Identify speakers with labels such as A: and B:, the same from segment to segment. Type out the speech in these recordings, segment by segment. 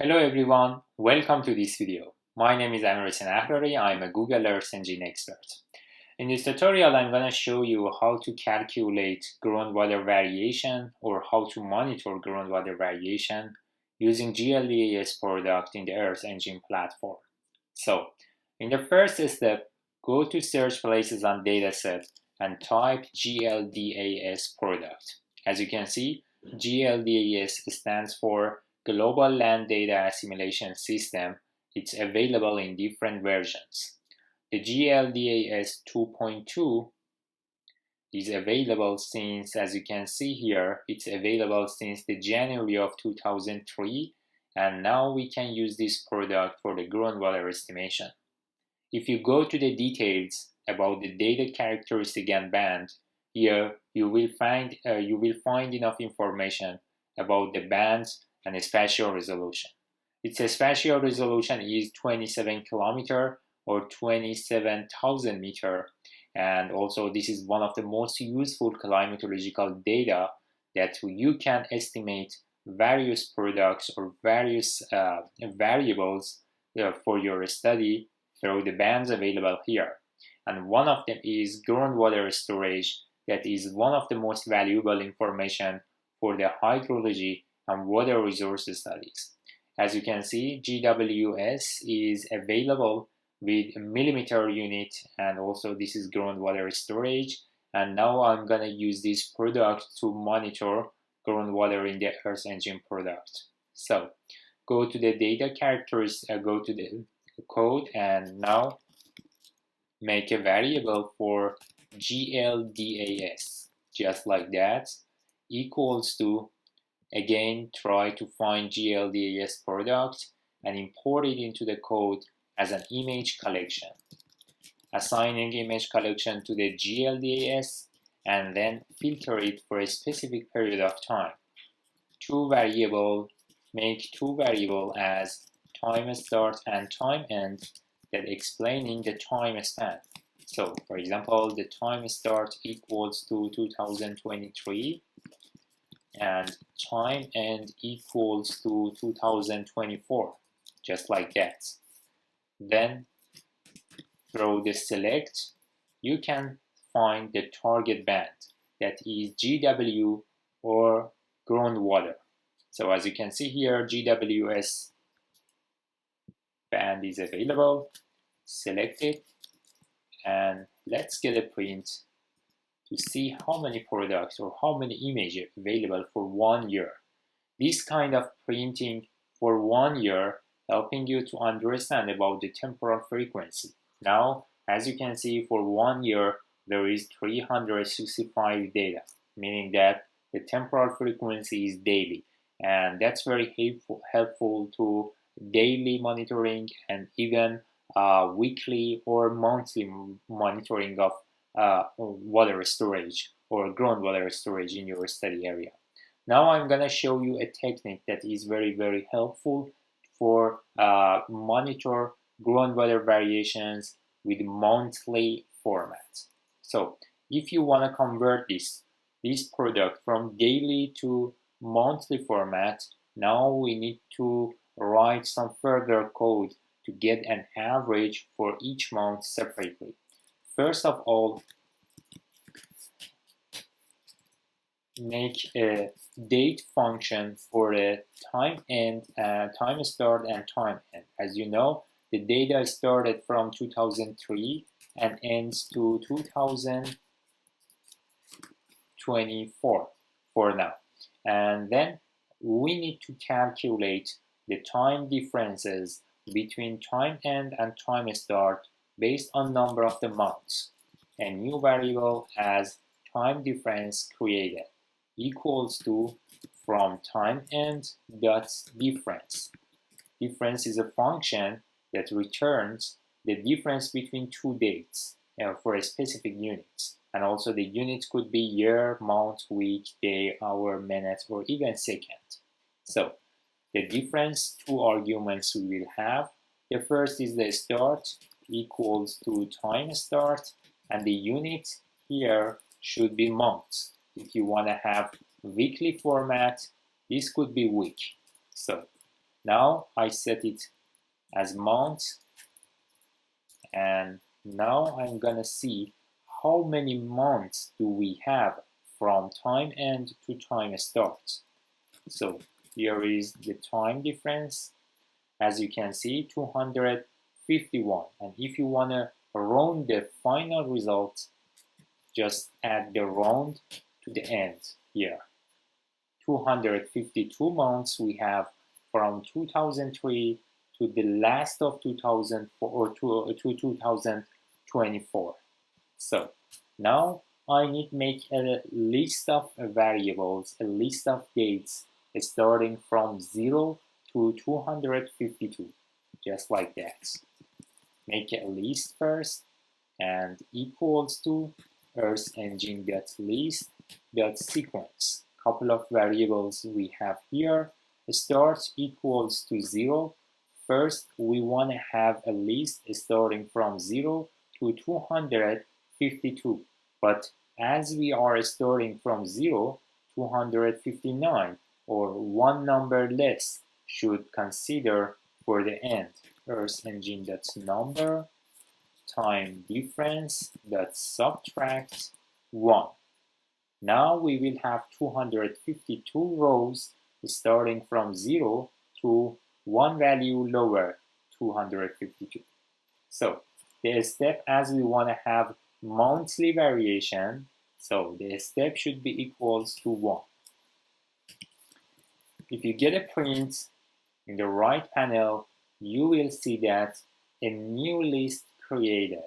A: Hello everyone, welcome to this video. My name is Amir Ahrari. I'm a Google Earth Engine expert. In this tutorial, I'm going to show you how to calculate groundwater variation or how to monitor groundwater variation using GLDAS product in the Earth Engine platform. So, in the first step, go to search places on dataset and type GLDAS product. As you can see, GLDAS stands for Global Land Data Assimilation System. It's available in different versions. The GLDAS 2.2 is available since, as you can see here, it's available since the January of 2003, and now we can use this product for the groundwater estimation. If you go to the details about the data characteristic and band, here you will find enough information about the bands and the spatial resolution. Its spatial resolution is 27 kilometer or 27,000 meter, and also this is one of the most useful climatological data that you can estimate various products or various variables for your study through the bands available here. And one of them is groundwater storage. That is one of the most valuable information for the hydrology and water resources studies. As you can see, GWS is available with a millimeter unit, and also this is groundwater storage. And now I'm gonna use this product to monitor groundwater in the Earth Engine product. So go to the data characteristics, go to the code, and now make a variable for GLDAS, just like that, equals to, again, try to find GLDAS product and import it into the code as an image collection. Assigning image collection to the GLDAS and then filter it for a specific period of time. Make two variables as time start and time end that explaining the time span. So, for example, the time start equals to 2023 and time end equals to 2024, just like that. Then through the select, you can find the target band, that is GW or groundwater. So as you can see here, GWS band is available. Select it, and let's get a print to see how many products or how many images available for 1 year. This kind of printing for 1 year helping you to understand about the temporal frequency. Now, as you can see, for 1 year, there is 365 data, meaning that the temporal frequency is daily. And that's very helpful to daily monitoring and even weekly or monthly monitoring of water storage or groundwater storage in your study area. Now I'm going to show you a technique that is very helpful for monitor groundwater variations with monthly format. So if you want to convert this product from daily to monthly format, now we need to write some further code to get an average for each month separately. First of all, make a date function for a time end, time start and time end. As you know, the data started from 2003 and ends to 2024 for now. And then we need to calculate the time differences between time end and time start based on number of the months. A new variable as time difference created equals to from time end dot difference. Difference is a function that returns the difference between two dates for a specific unit. And also the units could be year, month, week, day, hour, minute, or even second. So the difference, two arguments we will have. The first is the start equals to time start, and the unit here should be months. If you want to have weekly format, this could be week. So Now I set it as month, and now I'm gonna see how many months do we have from time end to time start. So here is the time difference. As you can see, 251. And if you want to round the final result, just add the round to the end here. 252 months we have from 2003 to the last of 2004 or to 2024. So now I need to make a list of variables, a list of dates starting from 0 to 252, just like that. Make a list first and equals to earthengine.list.sequence. Couple of variables we have here. Start equals to 0. First, we want to have a list starting from 0 to 252. But as we are starting from 0, 259 or one number less should consider for the end. Earthengine.number time difference that subtract 1. Now we will have 252 rows starting from 0 to one value lower, 252. So the step, as we want to have monthly variation, so the step should be equals to 1. If you get a print in the right panel, you will see that a new list created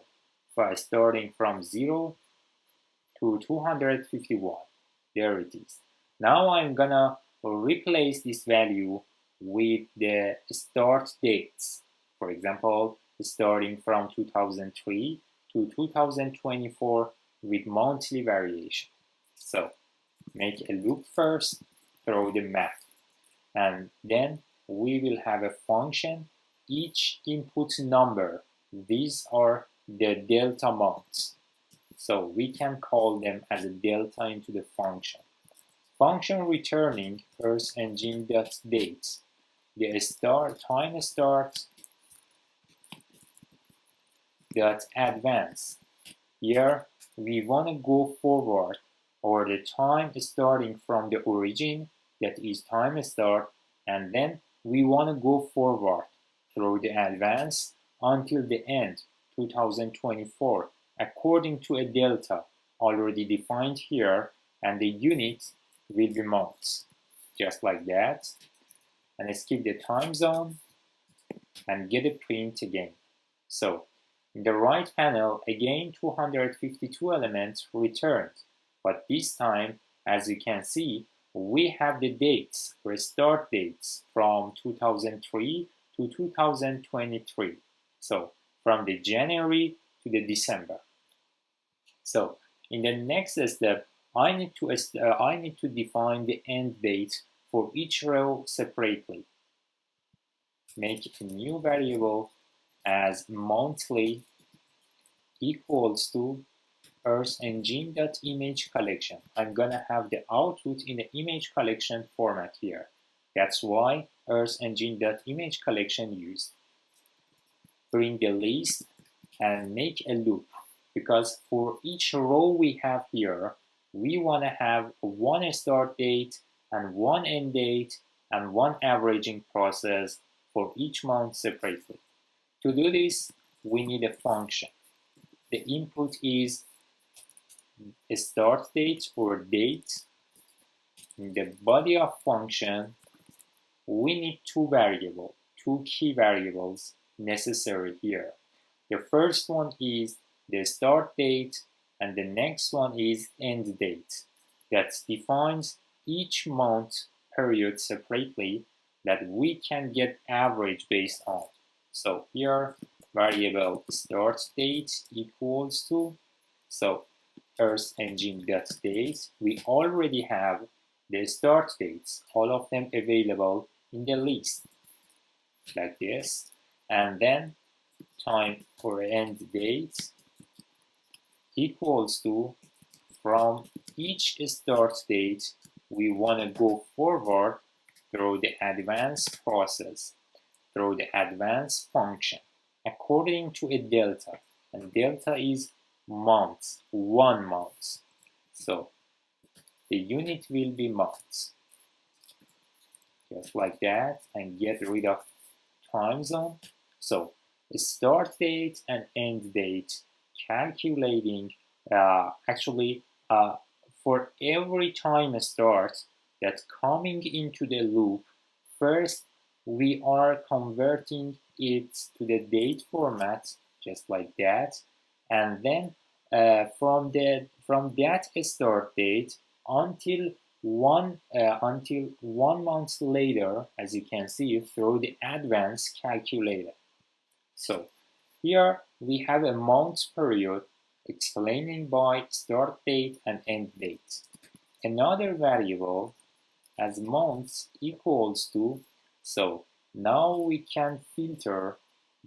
A: for starting from 0 to 251. There it is. Now I'm gonna replace this value with the start dates. For example, starting from 2003 to 2024 with monthly variation. So make a loop first, throw the math, and then we will have a function. Each input number, these are the delta months. So we can call them as a delta into the function. Function returning earthengine.date. The time start dot advance. Here we want to go forward, or the time starting from the origin, that is time start, and then we want to go forward through the advance until the end, 2024, according to a delta already defined here, and the unit will be months, just like that. And skip the time zone and get a print again. So in the right panel, again 252 elements returned, but this time, as you can see, we have the dates or start dates from 2003 to 2023. So from the January to the December. So in the next step, I need to define the end date for each row separately. Make a new variable as monthly equals to earthengine.imageCollection. I'm gonna have the output in the image collection format here. That's why earthengine.imageCollection used. Bring the list and make a loop, because for each row we have here, we want to have one start date and one end date and one averaging process for each month separately. To do this, we need a function. The input is a start date or date. In the body of function, we need two key variables necessary here. The first one is the start date, and the next one is end date. That defines each month period separately that we can get average based on. So here variable start date equals to, so earthengine.date, we already have the start dates, all of them available in the list, like this, and then time for end date equals to, from each start date we want to go forward through the advanced process, through the advanced function, according to a delta. And delta is months, 1 month. So the unit will be months. Just like that, and get rid of time zone. So start date and end date, calculating for every time start that's coming into the loop, first we are converting it to the date format, just like that, and then from that start date until 1 month later, as you can see through the advanced calculator. So here we have a month period explaining by start date and end date. Another variable as months equals to, so now we can filter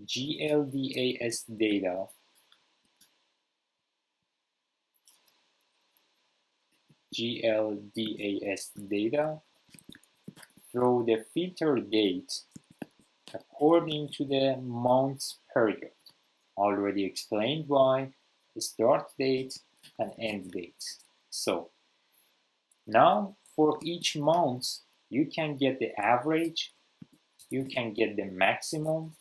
A: GLDAS data through the filter date according to the month period, already explained by start date and end date. So now for each month you can get the average, you can get the maximum,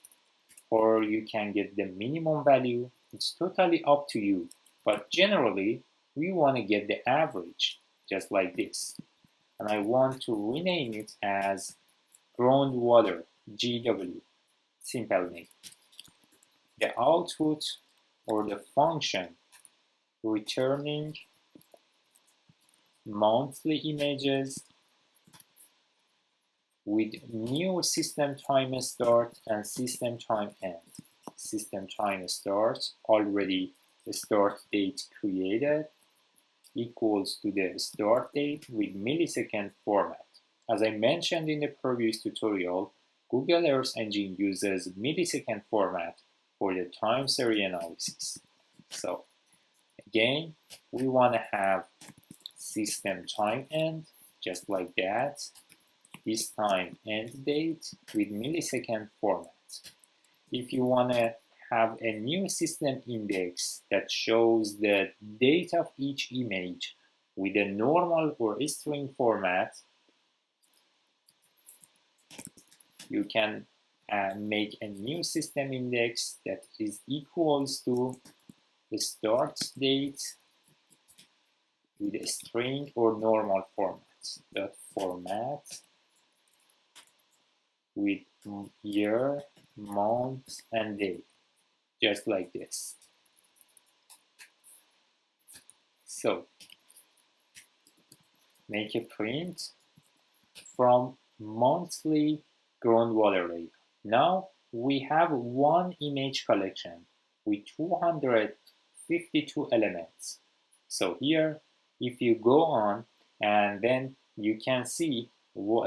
A: or you can get the minimum value. It's totally up to you, but generally we want to get the average, just like this. And I want to rename it as Groundwater, GW, simple name. The output or the function returning monthly images with new system time start and system time end. System time start, already the start date created, equals to the start date with millisecond format. As I mentioned in the previous tutorial, Google Earth Engine uses millisecond format for the time series analysis. So again, we want to have system time end, just like that, this time end date with millisecond format. If you want to have a new system index that shows the date of each image with a normal or a string format, you can make a new system index that is equals to the start date with a string or normal format. Dot format with year, month, and day, just like this. So make a print from monthly groundwater data. Now we have one image collection with 252 elements. So here, if you go on, and then you can see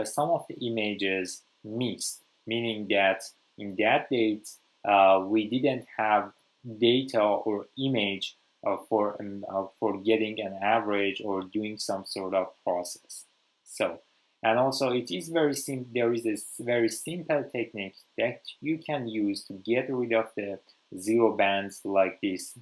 A: some of the images missed, meaning that in that date we didn't have data or image for getting an average or doing some sort of process. So, and also it is very simple. There is a very simple technique that you can use to get rid of the zero bands like this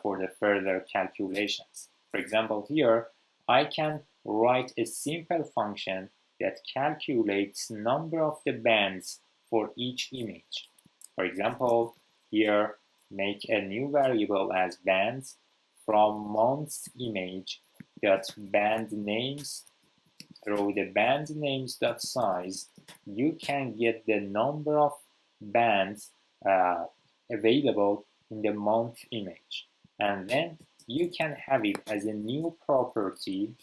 A: for the further calculations. For example, here I can write a simple function that calculates number of the bands for each image. For example, here make a new variable as bands from month's image dot band names. Through the band names dot size, you can get the number of bands available in the month image, and then you can have it as a new property.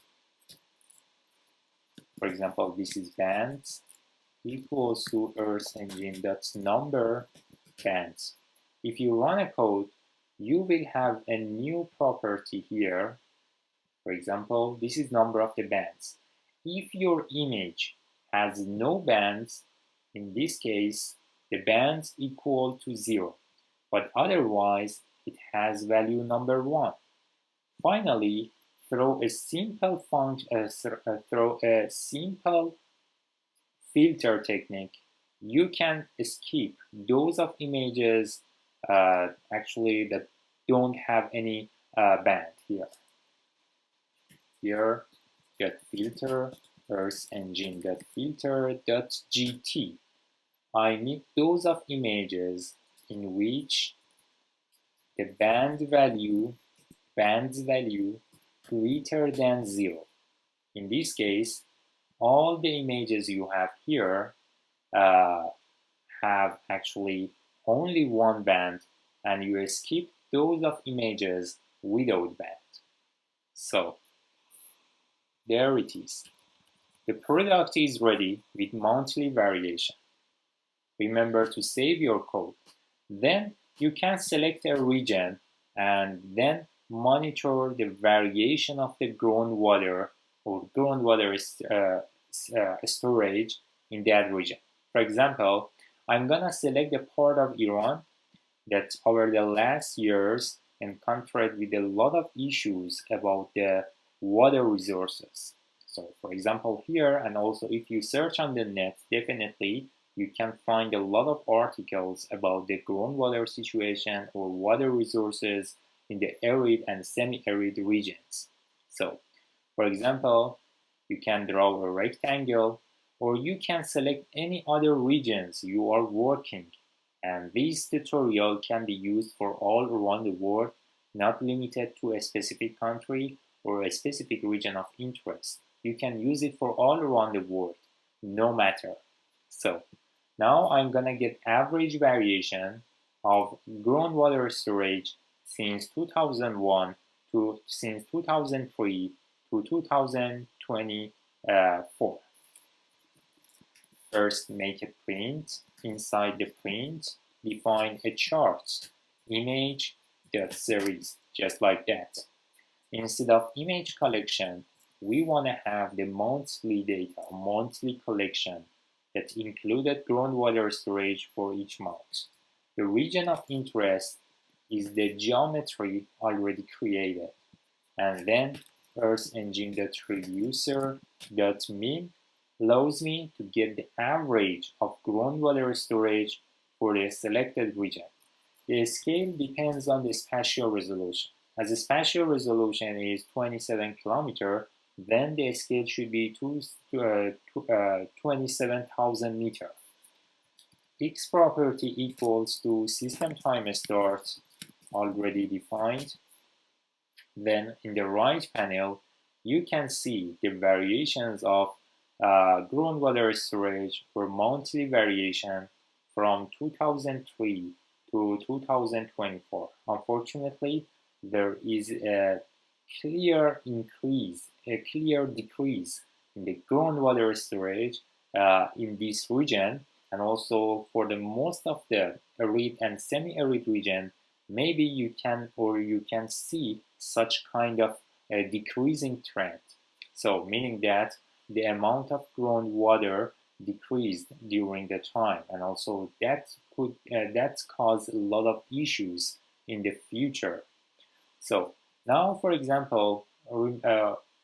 A: For example, this is bands equals to Earth Engine that's number bands. If you run a code, you will have a new property here. For example, this is number of the bands. If your image has no bands, in this case, the bands equal to 0, but otherwise it has value number 1. Finally, throw a simple filter technique, you can skip those of images actually that don't have any band here. Here, get filter Earth Engine filter.gt. I need those of images in which the band's value greater than 0. In this case, all the images you have here have actually only one band, and you skip those of images without band. So there it is. The product is ready with monthly variation. Remember to save your code. Then you can select a region and then monitor the variation of the groundwater or groundwater storage in that region. For example, I'm gonna select a part of Iran that over the last years encountered with a lot of issues about the water resources. So for example here, and also if you search on the net, definitely you can find a lot of articles about the groundwater situation or water resources in the arid and semi-arid regions. So, for example, you can draw a rectangle, or you can select any other regions you are working. And this tutorial can be used for all around the world, not limited to a specific country or a specific region of interest. You can use it for all around the world, no matter. So, now I'm gonna get average variation of groundwater storage since 2001 to since 2003 to 2024. First, make a print. Inside the print, define a chart, image.series, just like that. Instead of image collection, we want to have the monthly data, monthly collection that included groundwater storage for each month. The region of interest is the geometry already created. And then earthengine.reducer.min allows me to get the average of groundwater storage for the selected region. The scale depends on the spatial resolution. As the spatial resolution is 27 kilometers, then the scale should be 27,000 meters. X property equals to system time start, already defined. Then in the right panel, you can see the variations of groundwater storage for monthly variation from 2003 to 2024. Unfortunately, there is a clear decrease in the groundwater storage in this region, and also for the most of the arid and semi-arid region, maybe you can see such kind of a decreasing trend. So meaning that the amount of groundwater decreased during the time, and also that cause a lot of issues in the future. So now, for example,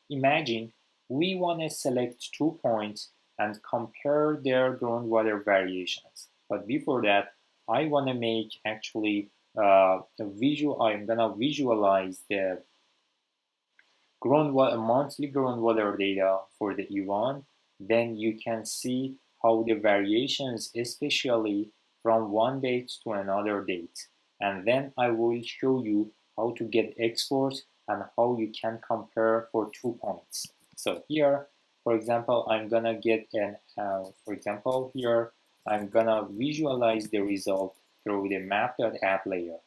A: imagine we want to select 2 points and compare their groundwater variations. But before that, I want to make actually a visual. I'm gonna visualize the monthly groundwater data for the Iran. Then you can see how the variations, especially from one date to another date. And then I will show you how to get exports and how you can compare for 2 points. So here, for example, I'm gonna get I'm gonna visualize the result through the map.add layer.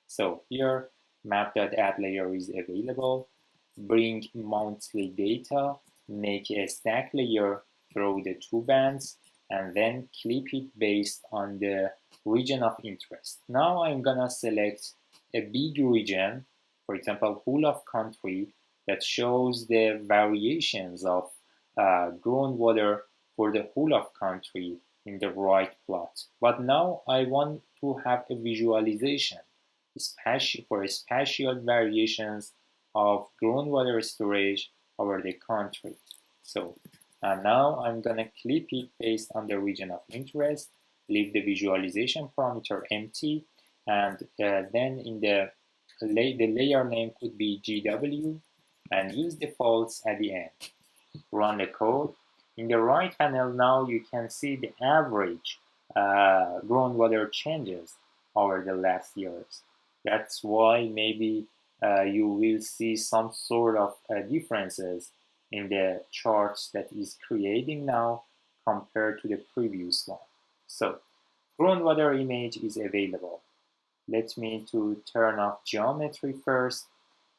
A: So here, map.add layer is available. Bring monthly data, make a stack layer through the 2 bands, and then clip it based on the region of interest. Now I'm gonna select a big region, for example, whole of country, that shows the variations of groundwater for the whole of country in the right plot. But now I want to have a visualization for spatial variations of groundwater storage over the country. So And now I'm gonna clip it based on the region of interest, leave the visualization parameter empty, and then in the layer name could be GW, and use the false at the end. Run the code. In the right panel now you can see the average groundwater changes over the last years. That's why maybe you will see some sort of differences in the charts that is creating now compared to the previous one. So groundwater image is available. Let me to turn off geometry first,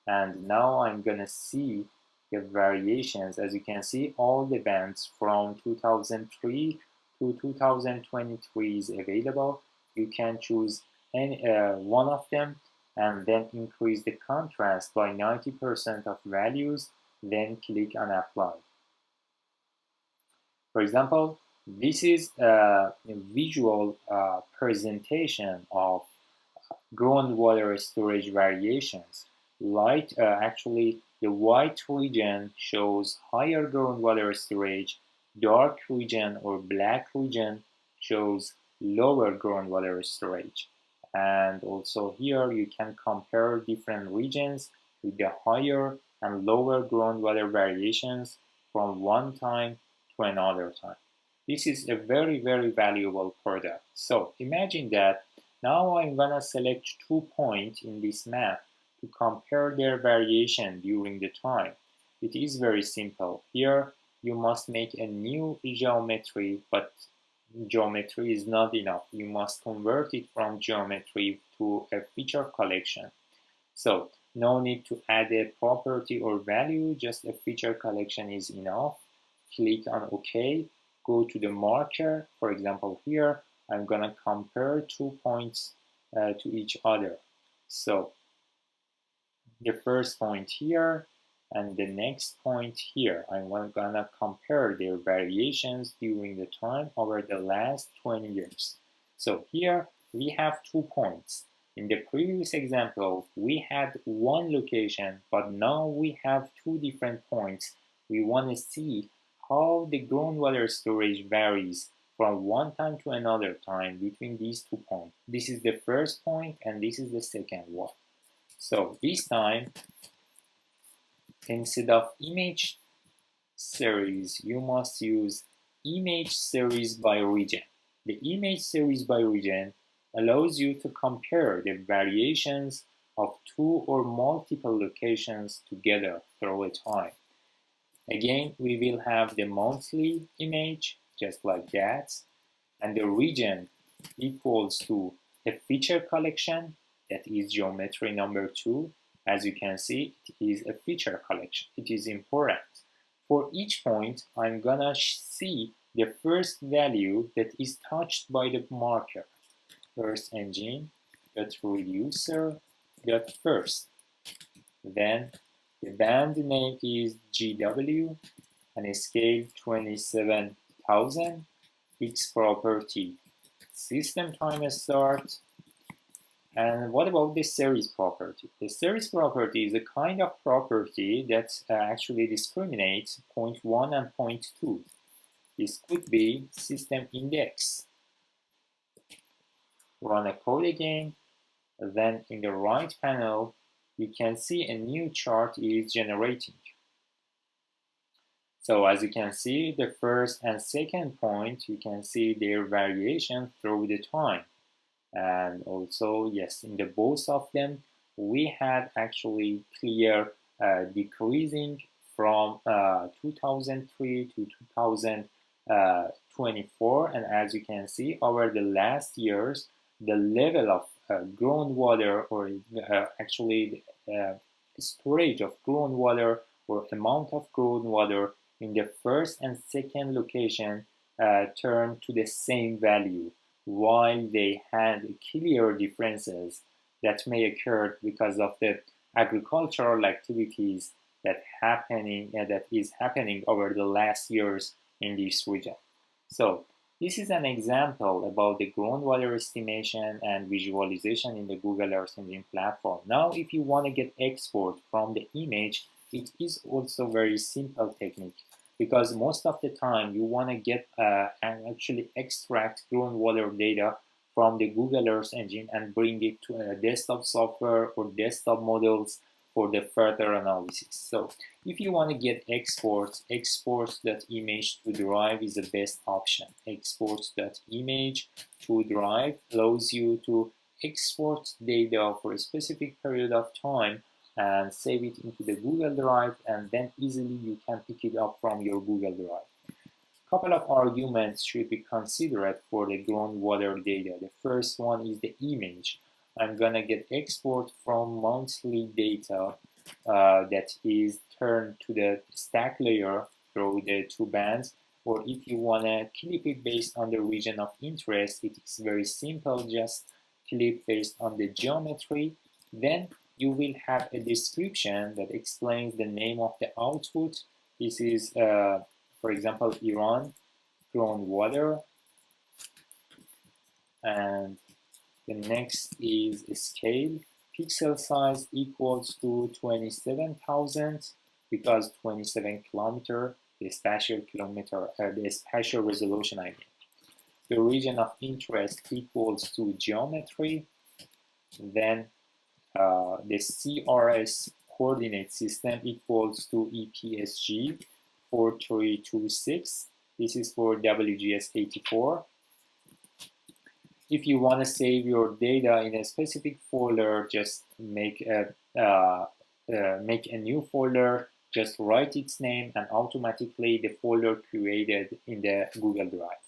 A: and now I'm gonna see the variations. As you can see, all the bands from 2003 to 2023 is available. You can choose any one of them and then increase the contrast by 90% of values, then click on apply. For example, this is a visual presentation of groundwater storage variations. Actually, the white region shows higher groundwater storage, dark region or black region shows lower groundwater storage. And also here you can compare different regions with the higher and lower groundwater variations from one time to another time. This is a very valuable product. So imagine that now I'm gonna select 2 points in this map to compare their variation during the time. It is very simple. Here you must make a new geometry, but geometry is not enough. You must convert it from geometry to a feature collection. So no need to add a property or value, just a feature collection is enough. Click on OK, go to the marker. For example, here I'm gonna compare 2 points to each other. So the first point here and the next point here, I'm gonna compare their variations during the time over the last 20 years. So here we have 2 points. In the previous example, we had one location, but now we have 2 different points. We want to see how the groundwater storage varies from one time to another time between these 2 points. This is the first point and this is the second one. So this time, instead of image series, you must use image series by region. The image series by region allows you to compare the variations of 2 or multiple locations together through a time. Again, we will have the monthly image, just like that, and the region equals to a feature collection, that is geometry number 2. As you can see, it is a feature collection. It is important. For each point, I'm gonna see the first value that is touched by the marker. First engine dot reducer dot first. Then the band name is GW and a scale 27,000. X property system time start. And what about the series property? The series property is a kind of property that actually discriminates point 1 and point 2. This could be system index. Run a code again. Then in the right panel, you can see a new chart is generating. So as you can see, the first and second point, you can see their variation through the time. And also, yes, in the both of them, we had actually clear decreasing from 2003 to 2024. And as you can see, over the last years, the level of groundwater or actually storage of groundwater or amount of groundwater in the first and second location turned to the same value, while they had clear differences that may occur because of the agricultural activities that is happening over the last years in this region. So this is an example about the groundwater estimation and visualization in the Google Earth Engine platform. Now, if you want to get export from the image, it is also very simple technique. because most of the time you want to get and actually extract groundwater data from the Google Earth engine and bring it to a desktop software or desktop models for the further analysis. So if you want to get exports, exports.image to drive is the best option. Exports.image to drive allows you to export data for a specific period of time and save it into the Google Drive, and then easily you can pick it up from your Google Drive. Couple of arguments should be considered for the groundwater data. The first one is the image. I'm gonna get export from monthly data that is turned to the stack layer through the two bands, or if you wanna clip it based on the region of interest, it is very simple, just clip based on the geometry. Then you will have a description that explains the name of the output. This is for example, Iran groundwater, and the next is scale. Pixel size equals to 27,000 because 27 kilometer, the spatial resolution I mean. The region of interest equals to geometry. Then the CRS coordinate system equals to EPSG 4326. This is for WGS84. If you want to save your data in a specific folder, just make a new folder, just write its name, and automatically the folder created in the Google Drive.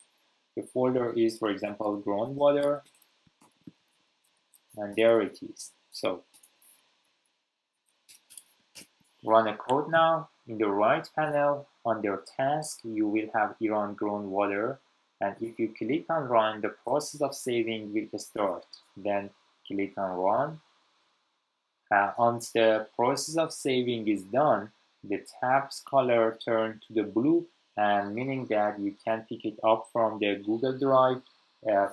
A: The folder is, for example, groundwater, and there it is. So run a code now. In the right panel, under task, you will have Iran groundwater, and if you click on run, the process of saving will start. Then click on run. Once the process of saving is done, the tab's color turns to the blue, and meaning that you can pick it up from the Google Drive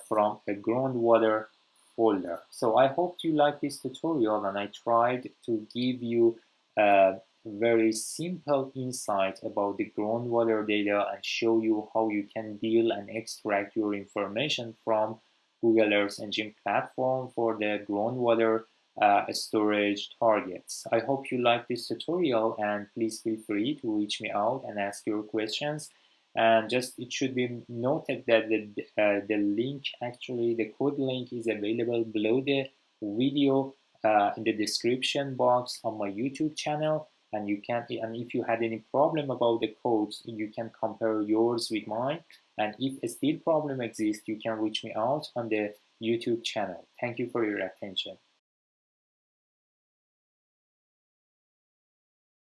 A: from a groundwater folder. So I hope you like this tutorial, and I tried to give you very simple insight about the groundwater data and show you how you can deal and extract your information from Google Earth Engine platform for the groundwater storage targets. I hope you like this tutorial, and please feel free to reach me out and ask your questions. And just it should be noted that the link, actually the code link, is available below the video in the description box on my YouTube channel. And you can, and if you had any problem about the codes, you can compare yours with mine. And if a still problem exists, you can reach me out on the YouTube channel. Thank you for your attention.